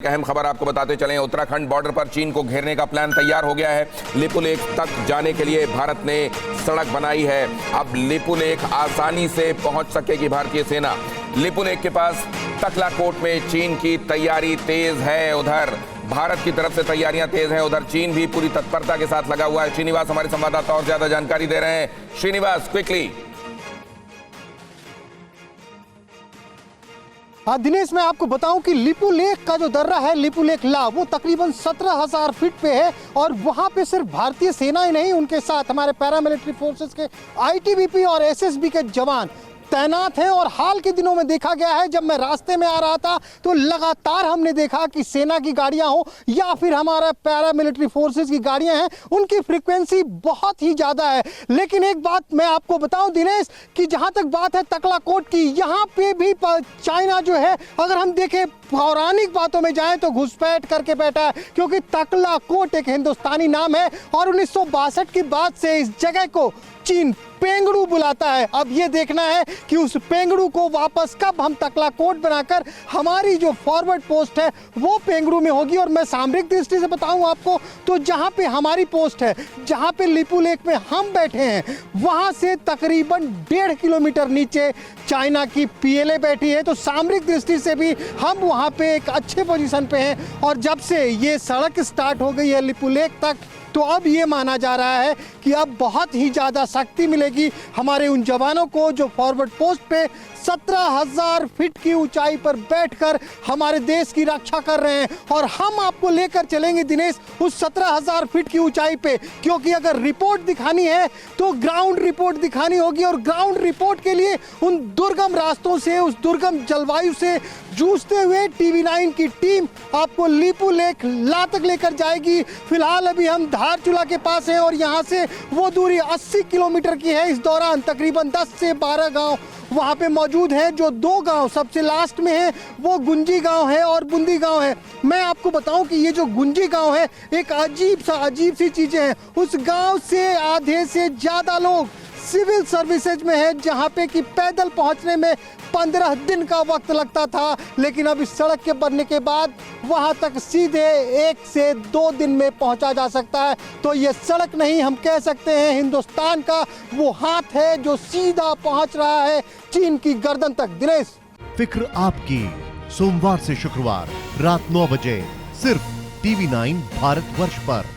अहम खबर आपको बताते चलें। उत्तराखंड बॉर्डर पर चीन को घेरने का प्लान तैयार हो गया है। लिपुलेख तक जाने के लिए भारत ने सड़क बनाई है। अब लिपुलेख आसानी से पहुंच सकेगी भारतीय सेना। लिपुलेख के पास तकलाकोट में चीन की तैयारी तेज है। उधर भारत की तरफ से तैयारियां तेज हैं, उधर चीन भी पूरी तत्परता के साथ लगा हुआ है। श्रीनिवास हमारे संवाददाता और ज्यादा जानकारी दे रहे हैं। श्रीनिवास, क्विकली। दिनेश, मैं आपको बताऊं कि लिपुलेख का जो दर्रा है, लिपुलेख ला, वो तकरीबन 17,000 फीट पे है और वहां पे सिर्फ भारतीय सेना ही नहीं, उनके साथ हमारे पैरामिलिट्री फोर्सेस के आईटीबीपी और एसएसबी के जवान तैनात हैं। और हाल के दिनों में देखा गया है, जब मैं रास्ते में आ रहा था तो लगातार हमने देखा कि सेना की गाड़ियां हो या फिर हमारा पैरामिलिट्री फोर्सेस की गाड़ियां हैं, उनकी फ्रीक्वेंसी बहुत ही ज़्यादा है। लेकिन एक बात मैं आपको बताऊं दिनेश, कि जहां तक बात है तकलाकोट की, यहाँ पे भी चाइना जो है, अगर हम देखें पौराणिक बातों में जाएं तो घुसपैठ करके बैठा है, क्योंकि तकलाकोट एक हिंदुस्तानी नाम है और 1962 के बाद से इस जगह को चीन पेंगड़ू बुलाता है। अब ये देखना है कि उस पेंगड़ू को वापस कब हम तकलाकोट बनाकर हमारी जो फॉरवर्ड पोस्ट है वो पेंगड़ू में होगी। और मैं सामरिक दृष्टि से बताऊं आपको, तो जहां पे हमारी पोस्ट है, जहां पे लिपुलेख में हम बैठे हैं, वहां से तकरीबन 1.5 किलोमीटर नीचे चाइना की पीएलए बैठी है। तो सामरिक दृष्टि से भी हम वहां पे एक अच्छे पोजीशन पे हैं। और जब से ये सड़क स्टार्ट हो गई है लिपुलेख तक, तो अब ये माना जा रहा है कि अब बहुत ही ज़्यादा शक्ति मिलेगी हमारे उन जवानों को जो फॉरवर्ड पोस्ट पे 17,000 फीट की ऊंचाई पर बैठकर हमारे देश की रक्षा कर रहे हैं। और हम आपको लेकर चलेंगे दिनेश उस 17,000 फीट की ऊंचाई पे, क्योंकि अगर रिपोर्ट दिखानी है तो ग्राउंड रिपोर्ट दिखानी होगी। और ग्राउंड रिपोर्ट के लिए उन दुर्गम रास्तों से, उस दुर्गम जलवायु से जूझते हुए TV9 की टीम आपको लिपुलेख ला तक लेकर जाएगी। फिलहाल अभी हम धारचूला के पास हैं और यहाँ से वो दूरी 80 किलोमीटर की है। इस दौरान तकरीबन 10 से 12 गांव वहाँ पे मौजूद हैं। जो 2 गांव सबसे लास्ट में है वो गुंजी गांव है और बुंदी गांव है। मैं आपको बताऊं कि ये जो गुंजी गांव है, एक अजीब सी चीजें हैं। उस गांव से आधे से ज्यादा लोग सिविल सर्विसेज में है, जहां पे कि पैदल पहुंचने में 15 दिन का वक्त लगता था। लेकिन अब इस सड़क के बनने के बाद वहां तक सीधे 1 से 2 दिन में पहुंचा जा सकता है। तो ये सड़क नहीं, हम कह सकते हैं हिंदुस्तान का वो हाथ है जो सीधा पहुंच रहा है चीन की गर्दन तक। दिनेश, फिक्र आपकी, सोमवार से शुक्रवार रात 9 बजे सिर्फ TV9 भारतवर्ष पर।